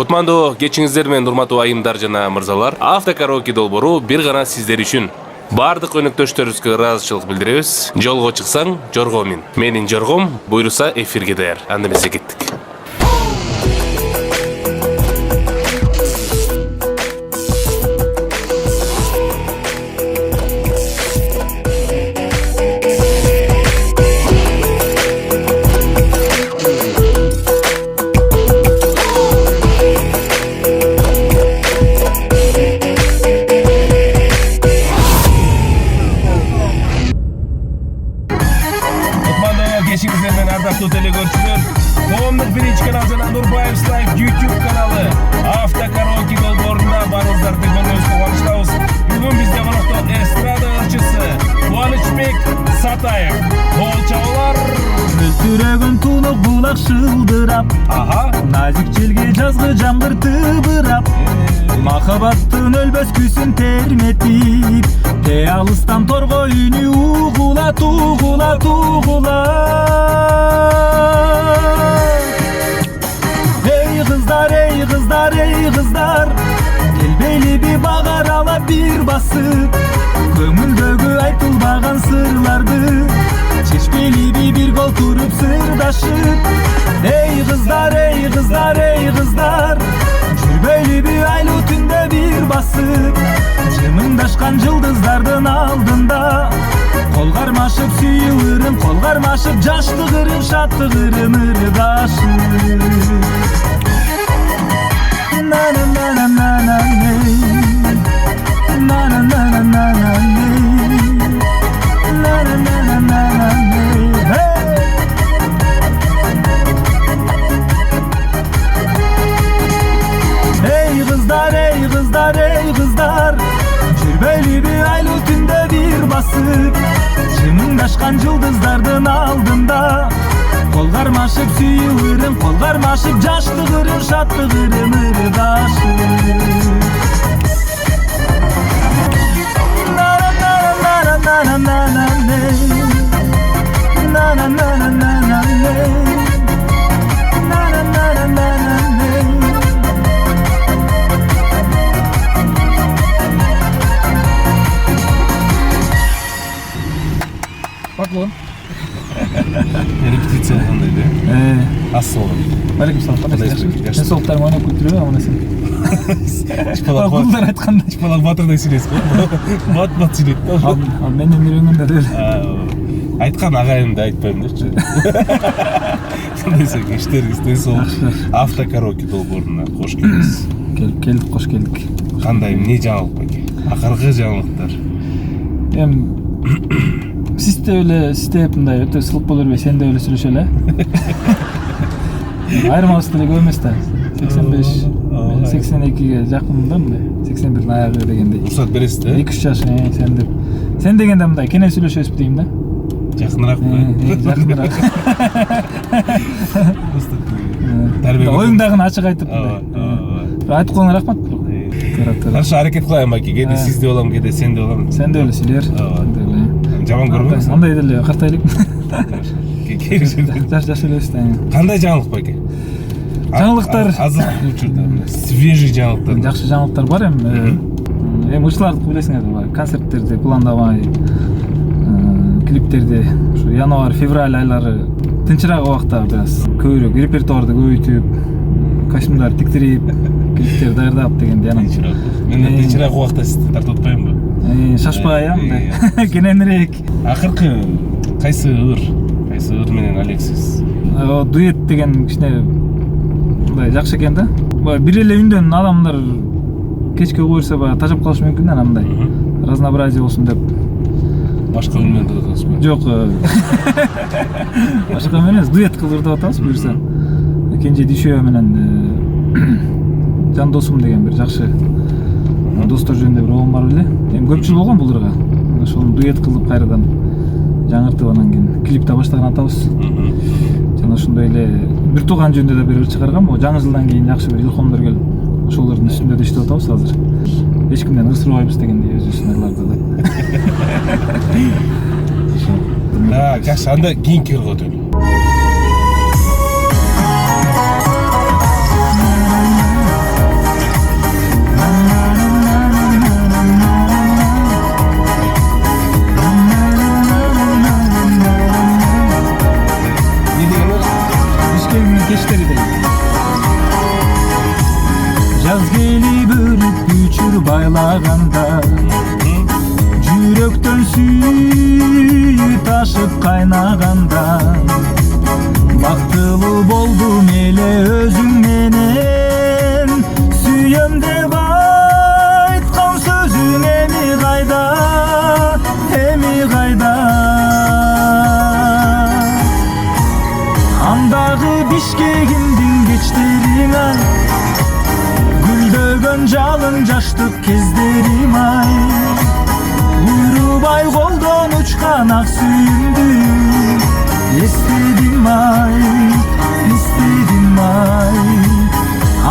Кутмандуу кечиңиздер менен урматтуу айымдар жана мырзалар. Автокараоке долбоору бир гана сиздер үчүн. Бардык өнөктөштөрүбүзгө ыраазычылык билдиребиз. Жолго чыксаң, жорго мин. Менин жоргом буйруса эфирге даяр. Анда эмесе кеттик. Ардактуу телекөрүүчүлөр, коомдук биринчи канал жана Нурбаев Лайв YouTube каналы автокараоке долбоорунда барыңыздарды көргөнүбүзгө кубанычтабыз. Бүгүн бизде конокто эстрада ырчысы Кубанычбек Сатаев. Кол чабуулар. Сүрөгөн тунук булак шылдырап, назик желге жазгы жамгыр тыбырап, махабаттын өлбөс күсүн терметип, те алыстан торго үнү угулат угулат угулат. Эй кыздар, эй кыздар, эй кыздар, келбейли би багар ала бир басып, көңүлдөгү айтылбаган сырларды чечпейли би бир гол туруп сырдашып. Эй кыздар, эй кыздар, эй кыздар, жүрбөйлү би айлуу түндө бир басып, жымыңдашкан жылдыздардын алдында кол кармашып сүйүүрүм, кол кармашып жаштыгырым, шаттыгырым ырдашып. Ey kızlar, ey kızlar, жүрбөйлү би айлуу түндө бир басып, жымыңдашкан жылдыздардын алдында кол кармашып сүйүүрүм, кол кармашып жаштыгырым, шаттыгырым ырдашып. Поклон. Репетиция кандай да? Ас болгон. Алейкум салам. Мен соктарым ойноп күтүрөбүм, амына сен. Кулдар айткандай Чыпалак батырдай сүйлөйсүз го. Бат сүйлөйт да. Ал менден үйрөнгөндөр эле. Айткан агайымды айтпайм дечи. Нейсе, кечтериңиз ден соолук. Автокараоке долбооруна кош келдиңиз. Келдик, кош келдик. Кандай, эмне жаңылык байке? Акыркы жаңылыктар. Сиз деп мындай өтө сылык боло бербей, сен деп эле сүйлөшө эле. Айырмабыз деле көп эмес да. 85, 82ге жакын да мындай. 81-дин аягы дегендей. Уруксат бересиз да? 2-3 жаш сен деп. Сен дегенде мындай кенен сүйлөшөбүз дейм да. Жакыныраакпы? Жакыныраак. Оюңдагын ачык айтып мындай. Айтып коюңар рахмат. Хорошо, аракет кылайын байке. Кээде сиз деп алам, кээде сен деп алам. Сен деп эле сүйлөр. Жаман көрбөңүз. Андай деле картайлык. Жаш элебиз да. Кандай жаңылык байке? Жаңылыктар азыр учурда свежий жаңылыктар. Жакшы жаңылыктар бар эми ушуларды билесиңер, концерттерди пландабай, клиптерди ушу январь-февраль айлары тынчыраак убакта бир аз көбүрөөк репертуарды көбөйтүп, костюмдар тиктирип, клиптер даярдап дегенде анан. Мен тынчыраак убакта сизди тартып атпаймынбы? Шашпай мындай кененирээк. Акыркы кайсы ыр менен Алексис? Дуэт деген кичине мындай жакшы экен да. Бир эле үндөн адамдар кечке угуу берсе баягы тажап калышы мүмкүн да, мындай разнообразие болсун деп. Башка үн менен деп атасызбы? Жок. Башка эмес, дуэт кылдыр деп атабыз буюрса. Кенже Дүйшөбө менен Жан досум деген бир жакшы достор жөнүндө бир обум бар беле. Эми көпчүл болгон бул ырга. Ошону дуэт кылып кайрадан жаңыртып анан кийин клипте баштаган атабыз. Жана ошондой эле бир тууган жөнүндө да бир ыр чыгаргам. Жаңы жылдан кийин жакшы бир илхомдор келип, ошолордун үстүндө да иштеп атабыз азыр. Эч кимден ырсырбайбыз дегендей өзүбүздүн ырларды да. Жакшы, анда кийинки ырга өтөлү. жаз келип өрүп күчүр байлаганда жүрөктөн сүй ташып кайнаганда бактылуу болдум эле өзүң менен сүйөм деп айткан сөзүң эми кайда андагы Бишкегимдин кечтериң ай гүлдөгөн жалын жаштык кездерим ай буйрубай колдон учкан ак сүйүмдү эстедим ай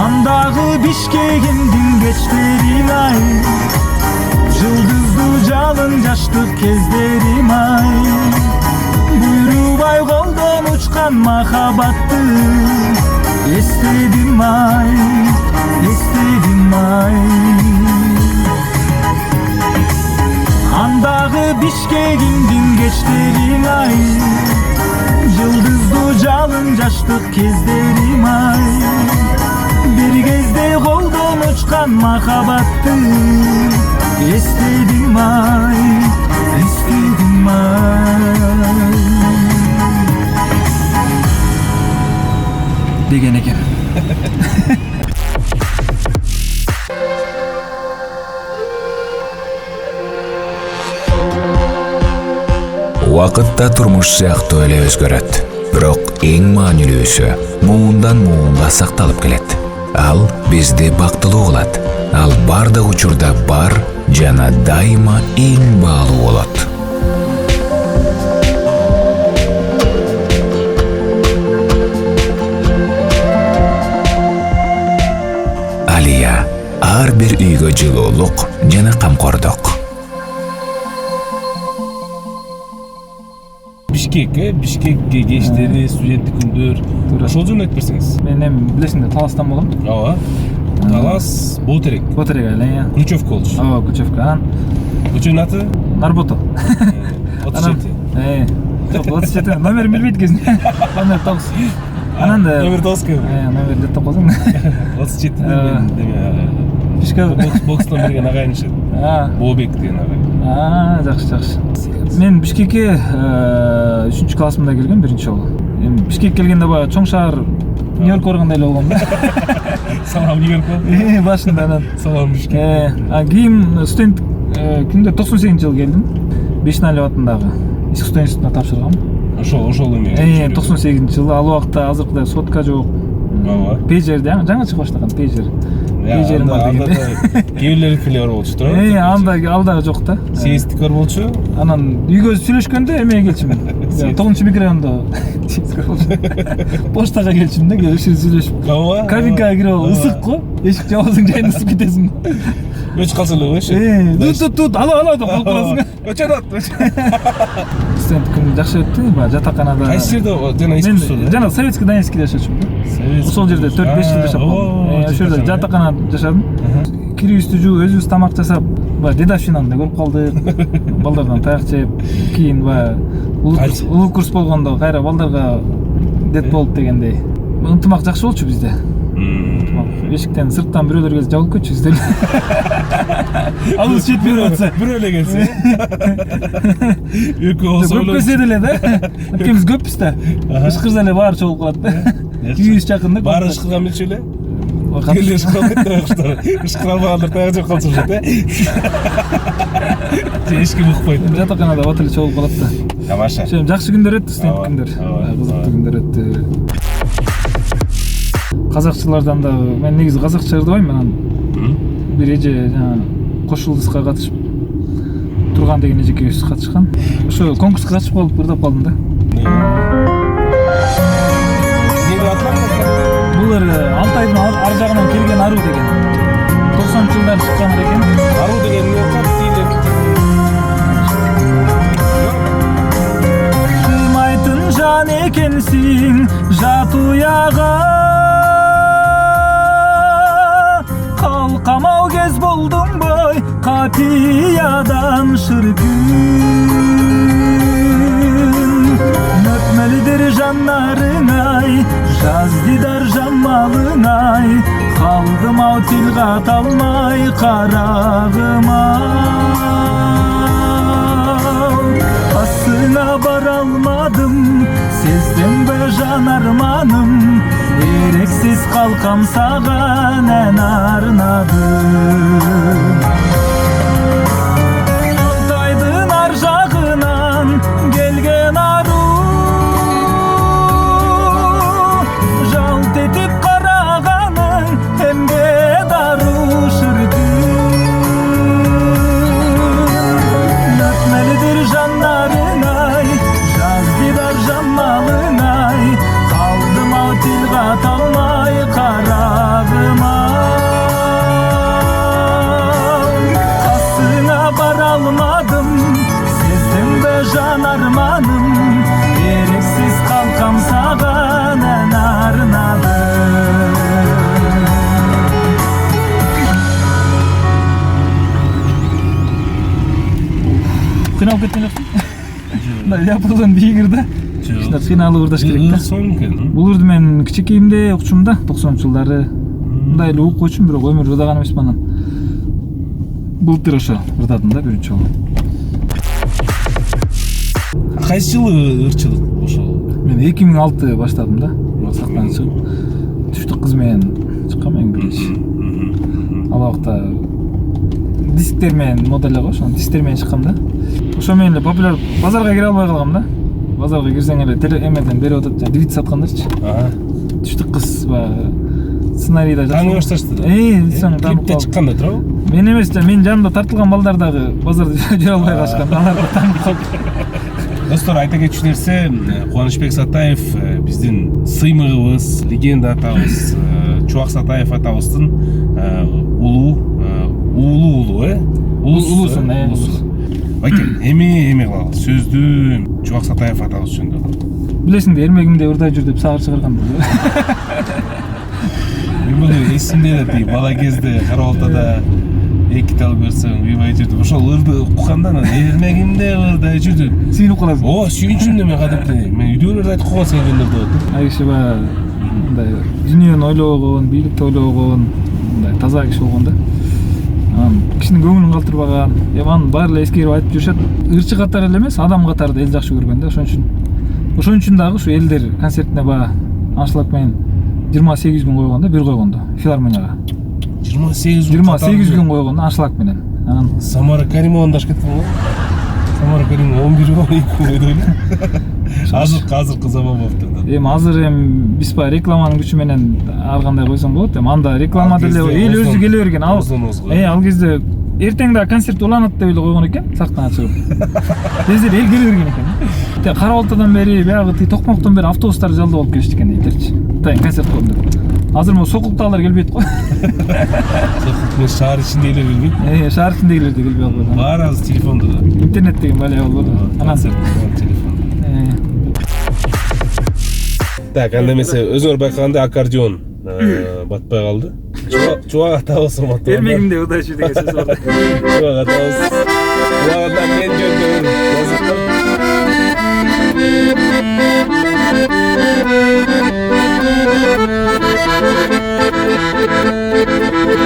андагы Бишкегимдин кечтериң ай жылдыздуу жалын жаштык кездерим ай буйрубай колдон учкан махабатты эстедим ай андагы Бишкегимдин кечтериң ай жылдыздуу жалын жаштык кездерим ай бир кезде колдон учкан махабатты эстедим ай деген экен. Вакыт да турмуш сыяктуу эле өзгөрөт. Бирок эң маанилүүсү муундан муунга сакталып келет. Ал бизди бактылуу кылат. Ал бардык учурда бар жана дайыма эң баалуу болот. Алия ар бир үйгө жылуулук жана камкордук. Бишкекке кештери, студенттик күндөр. Ошол жөнүндө айтып берсеңиз. Мен эми билесиң да Таластан болом. Ооба. Талас, Ботерек. Ботерек эле. Ключевка болчу. Ооба, Ключевка. Көчөнүн аты? Нарбото. 37. Жок, 37. Номерин билбейт экенсиң. Номер 9. Анан да номер 9. Номер жаттап калдым. 37 деме. Бишке бокстон берген агайын ишет. Бообек деген агай. Жакшы. Мен Бишкекке 3 классымда келгем биринчи жолу. Эми Бишкекке келгенде баягы чоң шаар Нью-Йорк баргандай эле болгом да. Салам Нью-Йорк. Башында анан салам Бишкек. Кийин студент күндө 98-жылы келдим. Бешналиев атындагы искусство институтуна тапшыргам. Ошол эме. 98-жылы ал убакта азыркыдай сотка жок. Ооба. Пейджер жаңы чыгып баштаган пейджер. Пейджерим бар деген. Кээ бирлеринки бар болчу туура? Анда жок да. Сейстик бар болчу. Анан үйгө сүйлөшкөндө эмеге келчүм. 9-чу микрорайондо поштага келчүм да, келишип сүйлөшүп. Ооба. Кабинкага кирип алып ысык го. Эшик жабасың, жайын ысып кетесиң. Өч калса эле койчу. Тут, алла деп калып каласың. Өчөт. Студент күнү жакшы өттү, жатаканада. Кайсы жерде жана искусствода? Мен жана Советский Донецкийде жашачумун да. Ошол жерде 4-5 жыл жашап калдым. Ошол жерде жатаканада жашадым. Кирибизди жууп, өзүбүз тамак жасап, дедовщинаны да көрүп калдык. Балдардан таяк жеп, кийин улуу курс болгондо кайра балдарга дет болуп дегендей. Ынтымак жакшы болчу бизде. Эшиктен сырттан бирөөлөр келсе жабылып кетчү бизден. Алыс жетпей атса, бирөө эле келсе. Экөө болсо көп келсе деле да. Экөөбүз көппүз да. Ышкырса эле баары чогулуп калат да. Үйүбүз жакын да. Баары ышкырган билчү эле. Келе ышкырбайт да куштар. Ышкыралбагандар таяк жеп калчу да. Эч ким укпайт. Жатаканада бат эле чогулуп калат да. Тамаша. Жакшы күндөр өттү, студент күндөр. Кызыктуу күндөр өттү. Казакчылардан да мен негизи казакча ырдабайм, анан бир эже жана кош жылдызга катышып турган деген эжекебиз катышкан. Ошо конкурска катышып калып ырдап калдым да. Бул Алтайдын ар жагынан келген ару деген. 90-жылдар чыккан экен. Ару деген эмне катты? Сыймайтын жан экенсиң жат уяга. Камау кез болдум бой, капиядан шіркін. Нөтмелдер жаннарың ай, жаз дидар жамалың ай, Kaldım ау til kata алмай karağım Asına baralmadım Сездім бе жан арманым Ерексіз қалқам саған ән арнадым Алтайдың ар жағынан келген ару Жалт етіп қарағаның әмге дару шіркін Өтмелідір жандарыңай Жаз дидар жамалыңай Қалдым ау til ката алмай қарағым Қасыңа бара алмадым Сездім бе жан арманым Ерексіз қалқам саған ән арнадым Қиналып кеткен жоқсың? Япырдан бейгірді қиналы ұрдаш керек та Бұл ұрды мен кичекейимде окучумун да 90 жылдары мындай эле окуучумун бирок өмүр ырдаган эмесмин анан былтыр ошо ырдадым да биринчи жолу Кайсы жылы ырчылык ошол? Мен 2006 баштадым да сактан чыгып түштүк кыз менен чыккам эң биринчи ал убакта дисктер менен модель го ошо дисктер менен чыккам да ошо менен эле популяр базарга кире албай калгам да базарга кирсең эле эмеден берип атат жана двит саткандарчы түштүк кыз баягы сценарийда тааный башташты да клипте чыккан да туурабы мен эмес менин жанымда тартылган балдар дагы базарда жүрө албай калышкан алар да таанып калып достор айта кетчү нерсе Кубанычбек Сатаев биздин сыймыгыбыз легенда атабыз Чубак Сатаев атабыздын улуусун Байке, эме кылалы, сөздү Чубак Сатаев атабыз жөнүндө. Билесиң да, эрмегимде ырдай жүр деп сагыр чыгарган. Мен бул эсимде эле бала кезде Кара Балтада эки тал көрсөң, уйбай жүрдүм. Ошол ырды укканда эрмегимде ырдай жүрдүм. Сүйүнүп каласың. О, сүйүнчүмдө мен кадимки. Мен үйдөгүлөр айтып койгон секилдер болот. Ай киши баягы мындай дүйнөнү ойлобогон, бийликти ойлобогон, мындай таза киши болгон да. Кишинин көңүлүн калтырбаган, анын баары эле эскерип айтып жүрүшөт. Ырчы катары эле эмес, адам катары да эл жакшы көргөн да. Ошон үчүн дагы ушу элдер концертине баа аншлаг менен 28 күн койгондо, бир койгондо филармонияга. 28 күн койгондо аншлаг менен. Анан Самара Каримованы даш кеттиң го? Самара Каримова 11 күн койду эле. Азыркы заман болуптур да. Азыр биз баягы рекламанын күчү менен ар кандай койсоң болот. Анда реклама деле эл өзү келе берген. Ал кезде эртең да концерт уланат деп эле койгон экен, сактан чыгып. Эзер эл келе берген экен. Кара Балтадан бери, баягы Токмоктон бери автобустар жалдап алып келишти экен дейтерчи. Тайын концерт коем деп. Азыр могу Сокулктагылар келбейт го. Сокулк шаар ичиндегилер келбейт. Шаар ичиндегилер да келбей албайт. Баары азыр телефондо да. Интернет деген бале болбоду. Анан телефон. Так, анда эмесе өзүңөр байкагандай аккордеон батпай калды. Чубак атабыз урматтуу. Эрмегимде удачи деген сөз бар. Чубак атабыз. Чубагдан мен жөнүндө жазыптыр.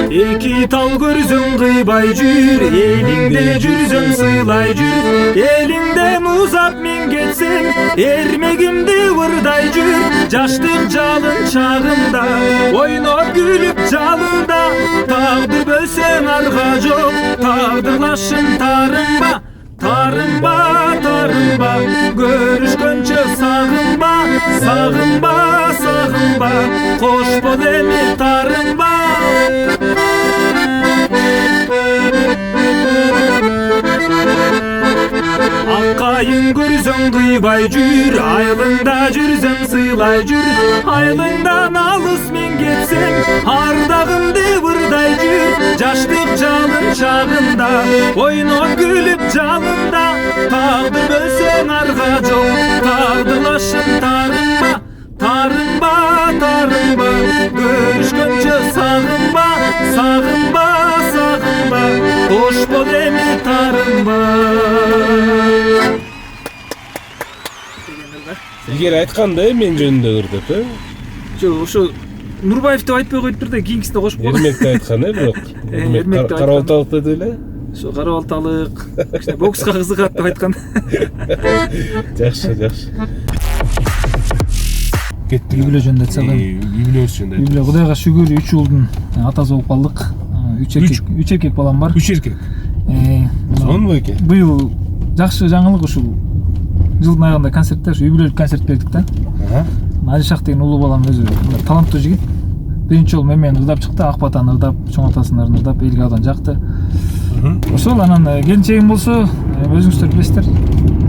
Эки тал көрсөң кыйбай жүр, элиңде жүрсөң сыйлай жүр. Элиңден узап мен кетсем, эрмегимди ырдай жүр. Жаштык жалын чагында, ойноп күлүп жалында. Тагдыр бөлсөң арга жок, тагдырлашың тарынба. Тарынба, тарынба, көрүшкөнчө сагынба. Сагынба, сагынба, кош бол эми тарынба. Аккайын көрсөң кыйбай жүр, айылыңда жүрсөң сыйлай жүр. Айылыңдан алыс мен кетсем, ардагымды ырдай жүр. Жаштык жалын чагында, ойноп күлүп жалында. Тагдыр бөлсөң арга жок, тагдырлашың тарынба. Тарынба, тарынба, көрүшкөнчө сагынба. Сагынба, сагынба, кош бол эми тарынба. Илгери айтканда мен жөнүндө ыр деп, Ошо Нурбаев деп айтпай коюптур да, кийинкисине кошуп койгон. Эрмекти айткан Бирок. Эрмекти айткан. Карабалталык деди эле. Ошо карабалталык, кичине бокска кызыгат деп айткан. Жакшы. Кеттик. Үй бүлө жөнүндө айтсак, үй бүлөбүз жөнүндө. үй бүлө Кудайга шүгүр 3 уулдун атасы болуп калдык. 3 эркек балам бар. 3 эркек. Сонбу экен? Быйыл жакшы жаңылык ушул жылдын аягында концертте үй бүлөлүк концерт бердик да. Алишак деген улуу балам өзү таланттуу жигит. Биринчи жолу мени ырдап чыкты, ак батаны ырдап, чоң атасын ырдап, элге абдан жакты. Ошол анан келинчегим болсо, өзүңүздөр билесиздер,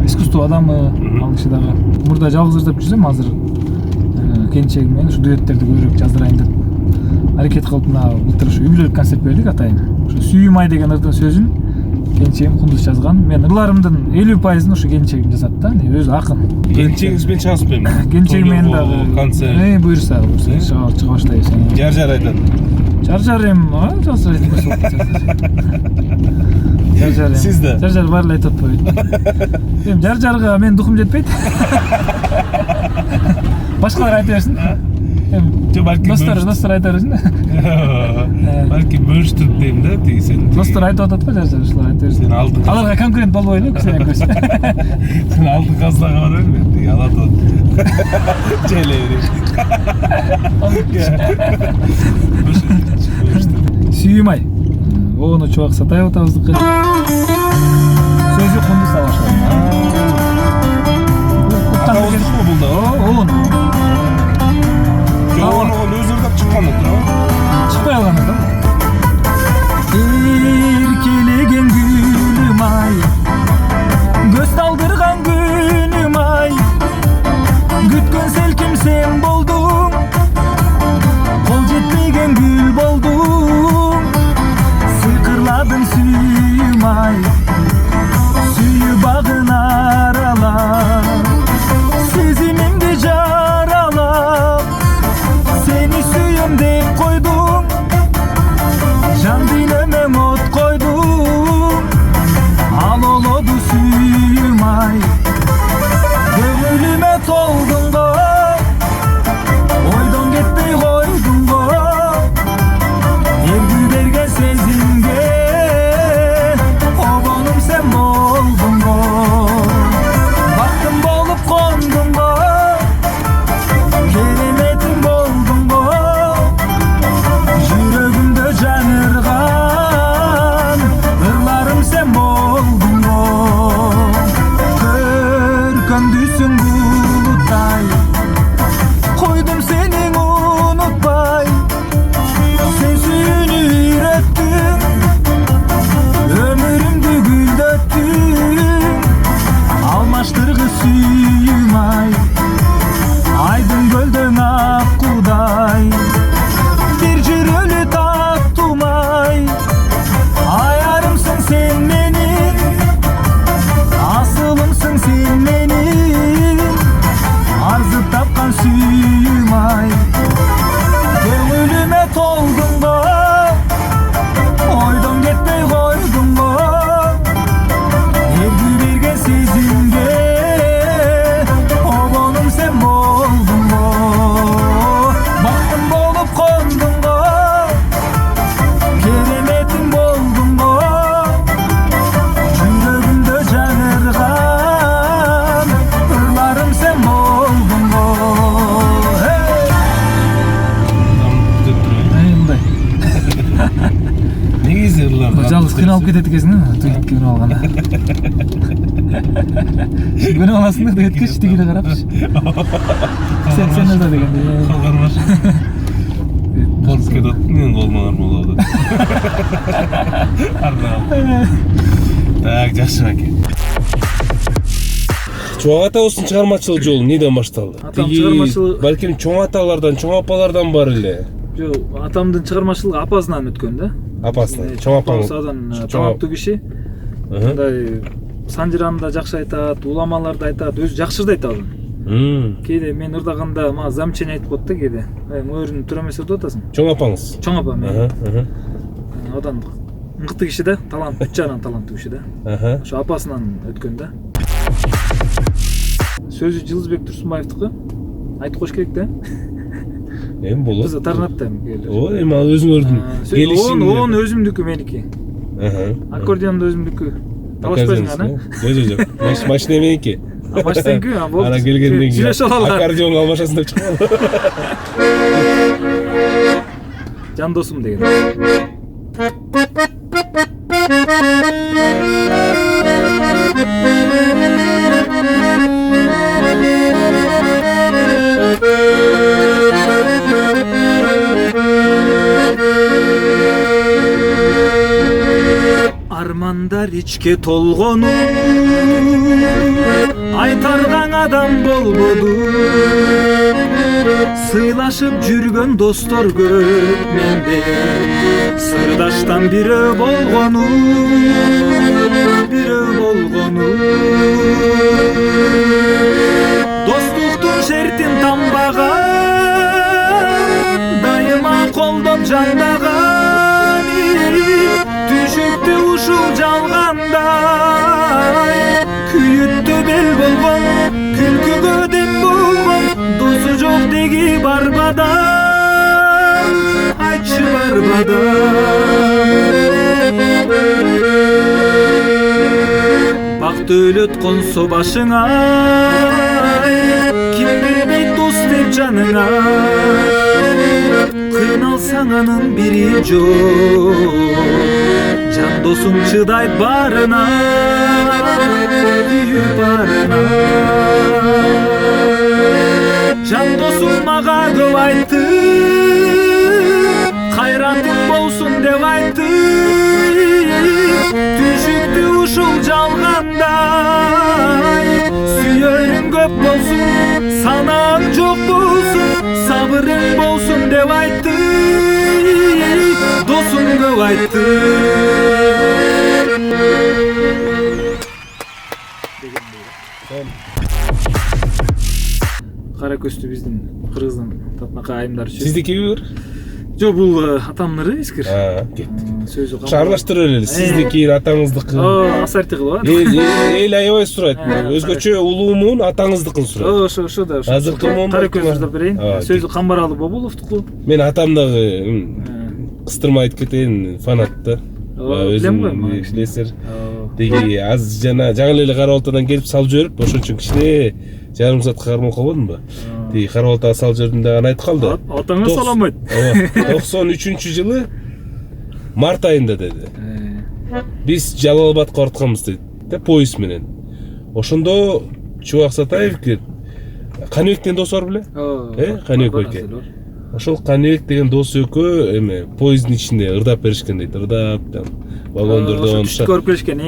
искусство адамы, ал киши дагы. Мурда жалгыз ырдап жүрсөм, азыр келинчегим менен ушу дуэттерди көбүрөөк жаздырайын деп аракет кылып, мына былтыр ушу үй бүлөлүк концерт бердик атайын. Ушу Сүйүм ай деген ырдын сөзүн келинчегим Кундуз жазган. Мен ырларымдын 50%ын ушу келинчегим жазат да, өзү акын. Келинчегиңиз менен чыгасыз белем? Келинчегим менен дагы концерт. Буюрса, чыга баштайбыз. Жар айтат. Жар эми, жар эми. Сиз да? Жар бар эле айтып атпайбы? Эми жарга менин духум жетпейт. Башкалар айта берсин. Жо балки достор айта берсин. Балки бөлүштүрүп дейм да, тиги сен. Достор айтып атат го, жар ушулар айта берсин. Сен алдың. Аларга конкурент болбой эле, кисен көз. Сен алдың казлага бара берме, тиги алат ол. Желе Сүйүм ай. Ону Чубак Сатаев атабыздыкы. Сөзү Кундуз Алашов. Атабыздыкы бул да? Оон. Жооногон өзү ырдап чыккан турабы? Чыкпай калган да. Эркелеген күнүм ай, көз талдырган күнүм ай, күткөн селким сен болдуң, кол жетпеген гүл болдуң, сыйкырладың сүйүм ай, сүйүп багын аралап, сезимимди жаралап, сени сүйөм деп койдум, жан дүйнөмө от койдум, ал олоду сүйүм ай, көңүлүмө толдуң го, ойдон кетпей койдуң го, эргүү берген сезимге, обонум сен болдуң го, бактым болуп кондуң го, кереметим болдуң го, жүрөгүмдө жаңырган ырларым сен болдуң го, көркөмдүсүң булуттай, койдум сени унутпай, сен сүйүүнү үйрөттүң, өмүрүмдү гүлдөттүң, алмаштыргы сүйүм ай, айдын көлдөң аккудай, бир жүрөлү таттумай, аярымсың сен менин, асылымсың сен менин, арзып тапкан сүйүм ай, көңүлүмө толдуң го, ойдон кетпей койдуң го, эргүү берген сезимге, обонум сен болдуң го, бактым болуп кондуң го, кереметим болдуң го, жүрөгүмдө жаңырган ырларым сен болдуң го. Мындай. Негизи ырлар. Жалгыз кыйналып кетет экенсиң да, дуэтке өнүп алганда. Өнүп аласың да дуэткечи тигине карапчы. Сен ырда дегенде. Калгармаш. Кол кетет, менин колума кармалабы. Так, жакшы экен. Чоң атабыздын чыгармачылык жолу неден башталды? Атам чыгармачылык- Балким чоң аталардан, чоң апалардан бар эле. Жок, атамдын чыгармачылыгы апасынан өткөн да. Апасынан, чоң апаңыз. Апасы таланттуу киши. Мындай санжырамда жакшы айтат, уламаларды айтат, өзү жакшы айтат ал. Кээде мен ырдаганда мага замечание айтып коет да кээде. Мөрүн тура эмес ырдап атасың. Чоң апаңыз. Чоң апам. Одан мыкты киши да, талант, үч жагынан таланттуу киши да. Ошо апасынан өткөн да. Сөзү Жылызбек Турсунбаевдики. Айтып коюш керек да. Эми болот. Кызы Торнадо келер. Ооба, эми ал өзүңөрдүн келишим. Он өзүмдүкү меники. Аккордеон да өзүмдүкү. Талашпайсың ана? Жок. Машина меники. Машинеки, болду. Ана келгенден кийин Сүйлөшүп алалар. аккордеон алмашасын деп чыккан. Жан досум деген. Армандар ичке толгону айтаргаң адам болбоду. Сыйлашып жүргөн достор көп менде. Сырдаштан бирөө болгону. Достуктун шертин тамбаган, дайыма колдоп жандаган. Түшүктү ушул жалгандай, күйүттү бел болгон, күлкүгө деп болгон. Досу жок деги барбадан, айтчы барбадан. Бакыт өлөт консо башыңа, ким бербейт дос деп жаныңа. Кыйналсаң анын бири жок, жан досуң чыдайт барына, күйүп барына. Жан досуң мага көп айтты, кайратың болсун деп айтты. Түшүктү ушул жалгандай, сүйөрүң көп болсун, санаң жок болсун, сабырың болсун деп айтты. Досуң көп айтты. Кара көстү биздин кыргыздын татынакай айымдар үчүн. Сиздикиби бир? Жок, бул атамнын Искир. Кетти. Сөзү Шарлаштырып эле. Сиздики, атаңыздыкы. Асарти кылып. Эл аябай сурайт. Өзгөчө улуумун атаңыздыкын сурайт. Ошо да. Азыркы момун кара көз жардап берейин. Сөзү Камбаралы Бобуловдуку. Мен атам дагы кыстырма айтып кетейин, фанат да. Билем го. Билесиз. Деги аз жаңы эле Кара Балтадан келип салып жиберип, ошон үчүн кичине жарым саат кармоо койбодумбу? Деги Кара Балтага салып жибердим дагы айтып калды. Атаңа салам айт. 93-жылы март айында деди. Биз Жалал-Абадка баратканбыз дейт. Поезд менен. Ошондо Чубак Сатаев келип, Каныбек деген дос бар беле? Каныбек байке. Ошол Каныбек деген дос экөө эме поезддин ичинде ырдап беришкен дейт. Ырдап вагондордон көрүп келишкен.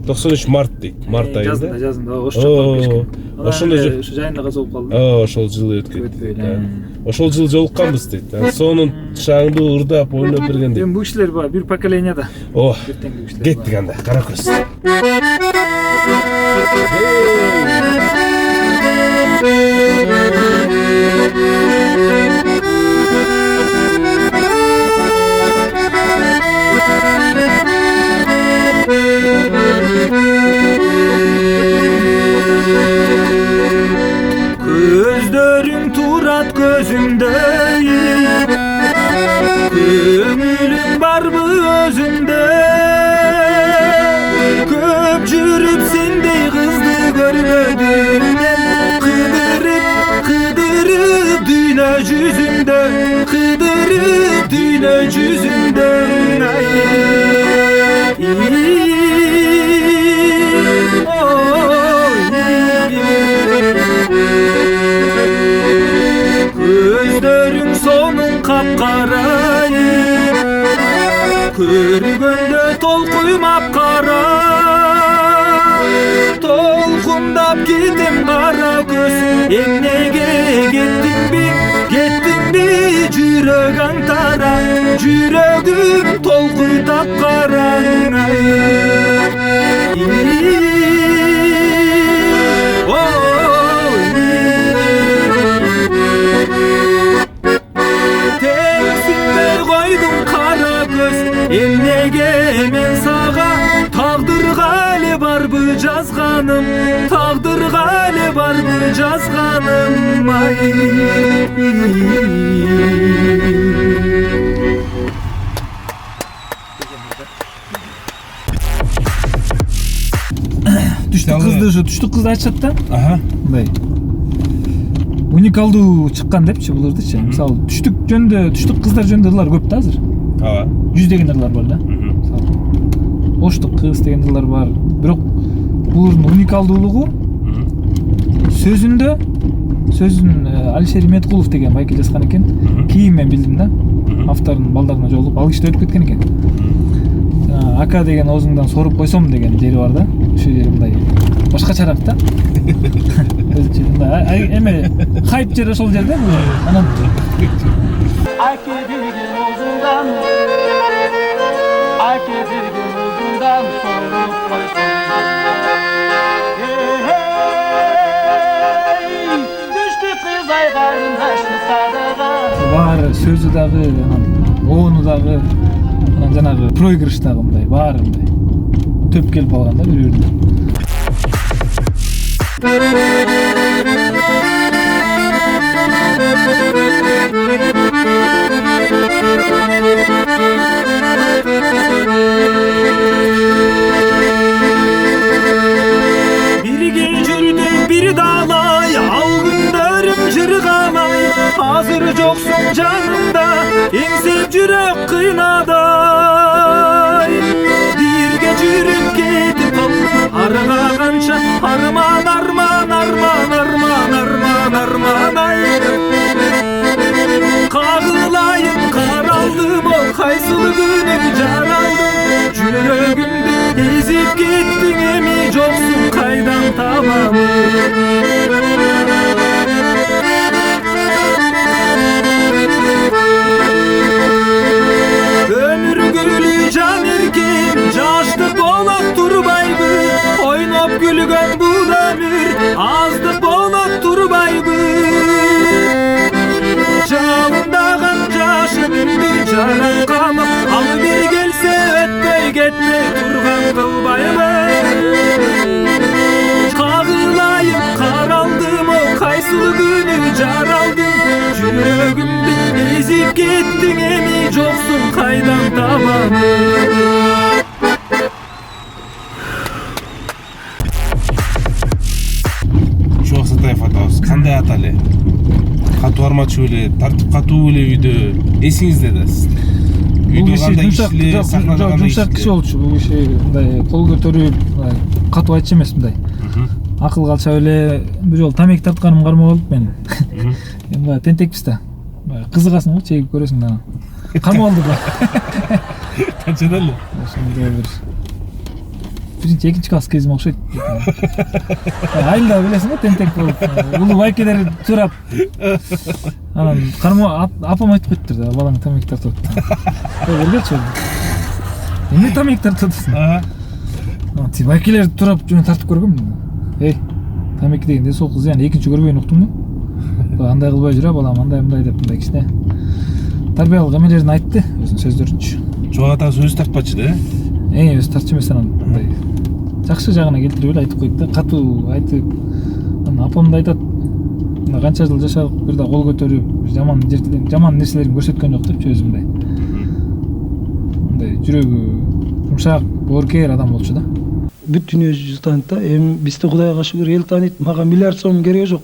93 март дейт. Март айында. Жазында ошо көрүп келишкен. Ошондо жайында каза болуп калды. Ошол жылы өткөн. Ошол жылы жолукканбыз дейт. Сонун шаңды ырдап ойноп берген дейт. Эми бул кишилер бар, бир поколенияда. Кеттик анда, кара көз. Көздөрүң турат көзүмдө, көңүлүң барбы өзүндө. Көп жүрүп сендей кызды көрмөдүм мен. Кыдырып дүйнө жүзүндө, кыдырып дүйнө жүзүндө. Көздөрүң сонун капкарай, көргөндө толкуймап кара. Толкундап кетем кара көз, эмнеге кеттиңби жүрөк аңтара. Жүрөгүм толкуйтап караң. Эмнеге мен сага тагдырга эле барбы жазганым, тагдыр жырга эле барбы жазганым ай. Түштүк кызды айтышат да. Мындай уникалдуу чыккан депчи булардычы. Мисалы түштүк кыздар жөнүндө ырлар көп да азыр. Ооба. 100 деген ырлар бар да. Мисалы оштук кыз деген ырлар бар. Бирок булардын уникалдуулугу сөзүн Алишер Иметкулов деген байке жазган экен. Кийин мен билдим да. Автордун балдарына жолугуп ал киши өлүп кеткен экен. Ака деген оозуңдан соруп койсом деген жери бар да. Ошол жери мындай башкачараак да. Эме хайп жери ошол жерде. Анан Акебирген оозуңдан соруп койсом. Түштүк кыз ай карындашты садага. Баары сөзү дагы, оону дагы, анан жанагы проигрыш дагы мындай, баары мындай. Төп келип алган да бир-биринен. Birge жүрдүк бир далай, ал күндөрүм жыргалай. Азыр жоксуң жанымда, эңсеп жүрөк кыйнадай. Бирге жүрүп кетип кал, арга канча арман арман арман арман арман арман ай. Кагылайын каралдым ол кайсыл күнү жаралдым. Жүрөгүмдү эзип кеттиң эми жоксуң кайдан табамын. Өмүр гүлү жан эркем жаштык болот турбайбы. Ойноп күлгөн бул өмүр аздык болот турбайбы. Жалындаган жашымды жараткан ал бир келсе өтпөй кетпей турган кылбайбы. Кагылайын каралдым ол кайсыл күнү жаралдым. Жүрөгүмдү эзип кеттиң эми жоксуң кайдан табамын. Чоқ Сатаев атабыз кандай ата эле? Катуу армачу эле, тартип катуу эле үйдө. Эсиңизде да сиз. Үйдө кандай иштеле, сахнада кандай жумшак киши болчу. Бул киши мындай кол көтөрүп, катуу айтчу эмес мындай. Акыл калча эле бир жолу тамеки тартканым кармоо болуп мен. Мындай тентекпиз да. Кызыгасың го, чегип көрөсүң да. Кармоо болду да. Канчада эле? Ошондой биринчи, экинчи класс кезим окшойт. Айылда билесиң го, тентек болуп, улуу байкелер сурап. Анан кармоо апам айтып коюптур да, балаң тамеки тартып атты. Көргөчү. Эмне тамеки тартып атасың? Ти байкелер турап жөн тартып көргөм. Эй, тамеки дегенде сол кыз яны экинчи көрбөйүн уктуңбу? Андай кылбай жүрө балам, андай деп мындай кичине тарбиялык эмелерин айтты, өзүнүн сөздөрүнчү. Чоң ата өзү тартпачы да? Өзү тартчу эмес, анан мындай жакшы жагына келтирип эле айтып коет да, катуу айтып. Анан апам да айтат, канча жыл жашадык, бир да кол көтөрүп, жаман нерселерин көрсөткөн жок депчи өзү мындай. Мындай жүрөгү жумшак, боорукер адам болчу да. Бүт дүйнө жүзү тааныйт да. Эми бизди Кудайга шүгүр эл тааныйт. Мага миллиард сом кереги жок.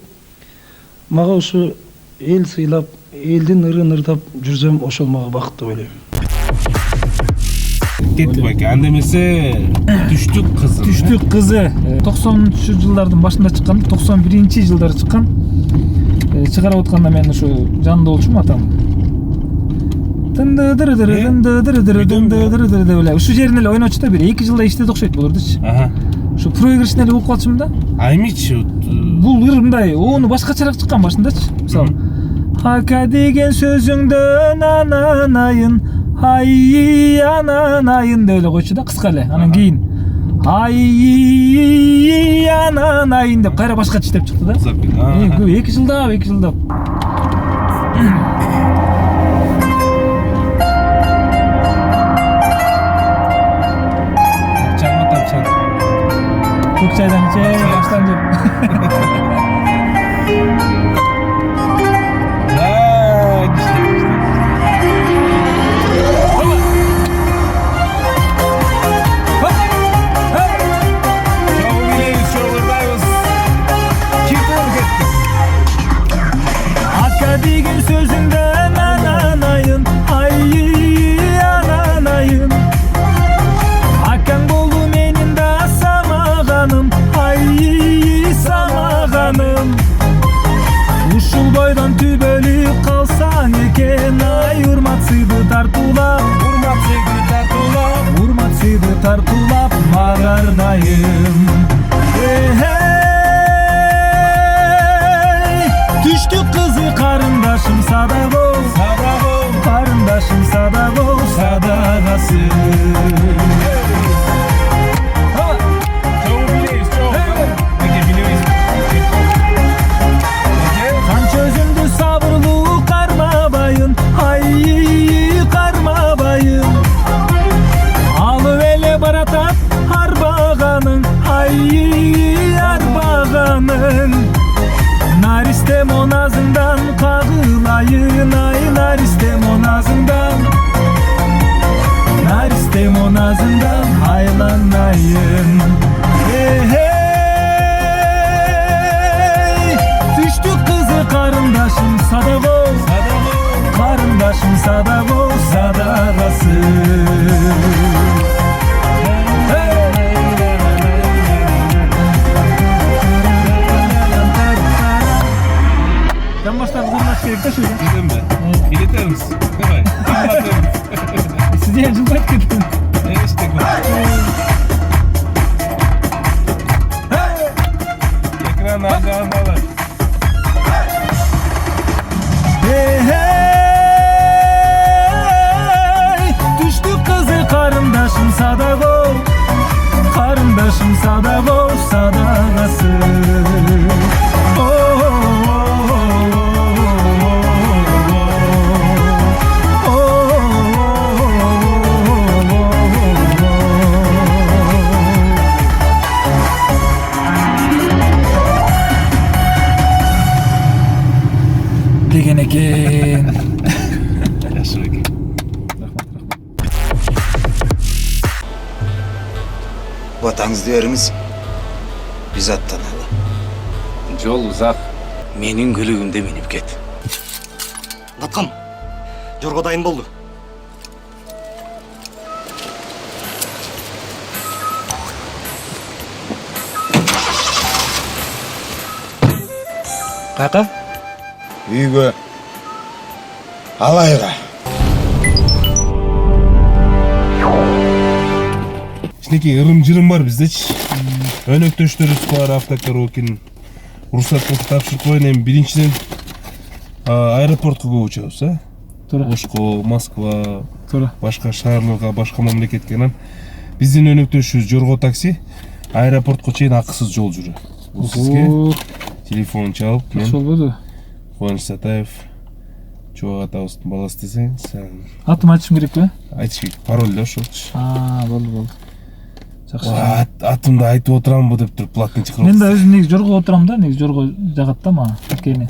Мага ушу эл сыйлап, элдин ырын ырдап жүрсөм, ошол мага бакыт деп ойлойм. Кеттик байке, анда эмесе түштүк кызы. Түштүк кызы 90-жылдардын башында чыккан, 91-жылдары чыккан. Чыгарып атканда мен ушу жанында болчумун атам. Ушу жерин эле ойночу да, бир 2 жылда иштеди окшойт булардычы. Ушу проигрышын эле угуп калчумун да. Эмичи? Бул ыр мындай, оону башкачараак чыккан башындачы. Мисалы, ака деген сөзүңдөн ананайын, ай ананайын деп эле койчу да, кыска эле. Анан кийин ай ананайын деп кайра башкача иштеп чыкты да. 2 жылда. Ак чайдан ичем, баштан жеп. Akka деген сөзүңдөн ананайын, ай ананайын. Акаң болду менин да самаганым, ай самаганым. Ушул бойдон түбөлүп калсаң экен, ай урмат сыйды тартуулап, урмат сыйды тартуулап магардайым. Түштүк кызы карындашым садаго, карындашым садаго, садагасы. Канча өзүмдү сабырлуу кармабайын, ай кармабайын. Алып эле баратат арбаганың, ай арбаганың. Наристе моназыңдан кагылайын, ай наристе моназыңдан, наристе моназыңдан айланайын. Түштүк кызы карындашым садаго, карындашым садаго, садагасы. Sen başta bulunmak gerek de şöyle. Gidelim mi? İleter misin? Hemen. Siz diye cılbat gittin. Ne işte bu? Ekran ajandalar. Düştük kızı karındaşım sadago, karındaşım sadago, sadagası. Деген экен. Yaşlı ekin. Батаңызды беріңіз, біз аттаналы. Жол узак. Менің көлігімде меніп кет. Аткам, жорго дайын болду. Кайка? Үйгө, алайға. Кичинекей ырым-жырым бар биздечи. Өнөктөштөрүбүз бар автокарокинин. Уруксат болсо тапшырып коеюн. Эми биринчиден аэропортко көп учабыз, Туура. Ошко, Москва, Туура. башка шаарларга, башка мамлекетке. Анан биздин өнөктөшүбүз Жорго такси аэропортко чейин акысыз жол жүрөт. Бул сизге телефон чалып, мен болбоду. Кубаныч Сатаев Чубак атабыздын баласы десең, сен Атым айтышым керекпи? айтыш керек. Пароль да ошолчу. Болду. Жакшы. Атымды айтып отурамбы деп туруп плакын чыгарып. Мен да өзүм негизи жорго отурам да, негизи жорго жагат да мага. Кени.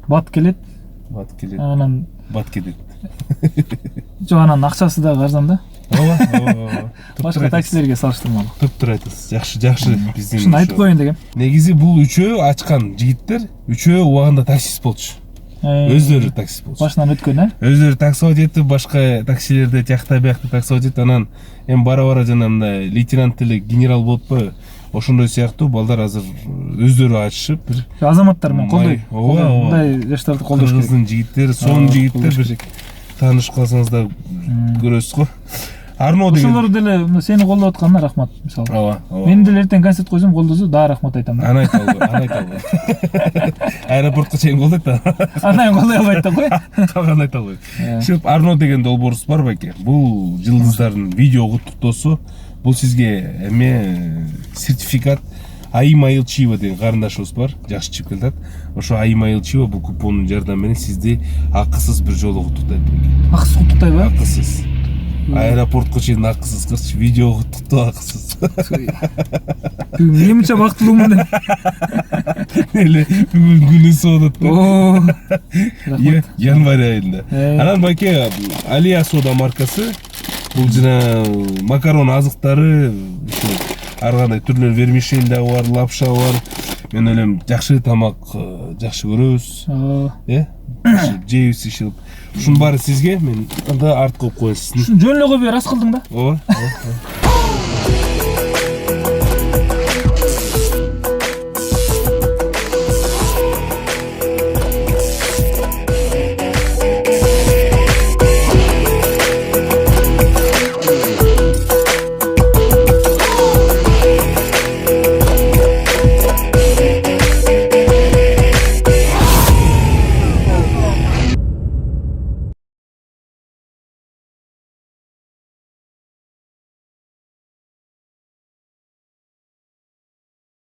Бат келет, Бат келет. анан Бат келет. анан акчасы да арзан да. Ооба. Башка таксилерге салыштырмалуу. Туптур айтасыз. Жакшы биздин. Шуну айтып коеюн дегем. Негизи бул үчөө ачкан жигиттер, үчөө убагында таксист болчу. Өздөрү таксист болчу. Башынан өткөн, Өздөрү таксовод этип, башка таксилерде тиякта биякта таксовод этип, анан эми бара жана мындай лейтенант эле генерал болуп атпайбы? Ошондой сыяктуу балдар азыр өздөрү ачышып бир азаматтар менен колдойт. Ооба. Мындай жаштарды колдош керек. Кыргыздын жигиттери, сонун жигиттер бир таанышып калсаңыз да көрөсүз го. Арно деген. Ошолор деле сени колдоп атканына рахмат мисалы. Ооба. Мен деле эртең концерт койсом колдосо да рахмат айтам. Аны айта албайм. Аэропортко чейин колдойт да. Анан колдой албайт да кой. Калганын айта албайм. Шып Арно деген долбоорубуз бар байке. Бул жылдыздардын видео куттуктоосу. Бул сизге эме сертификат Аймайыл Чива деген карындашыбыз бар. Жакшы чип келатат. Ошо Аймайыл Чива бул купондун жардамы менен сизди акысыз бир жолу куттуктайт. Акысыз куттуктайбы? Акысыз. Аэропортко чейин акысыз кырчы, видео куттуктоо акысыз. Немче бактылуумун деп. Эле бүгүн күнү содот. Оо. Январь айында. Анан баке Алия сода маркасы. Бул жана макарон азыктары, ар кандай түрлөр вермишель да бар, лапша бар. Мен ойлойм жакшы тамак жакшы көрөбүз. Жейбиз ишилип. Ушунун баары сизге, мен анда арт коюп коеюн сиздин. Жөн эле коюп бер, ас кылдың да? Ооба.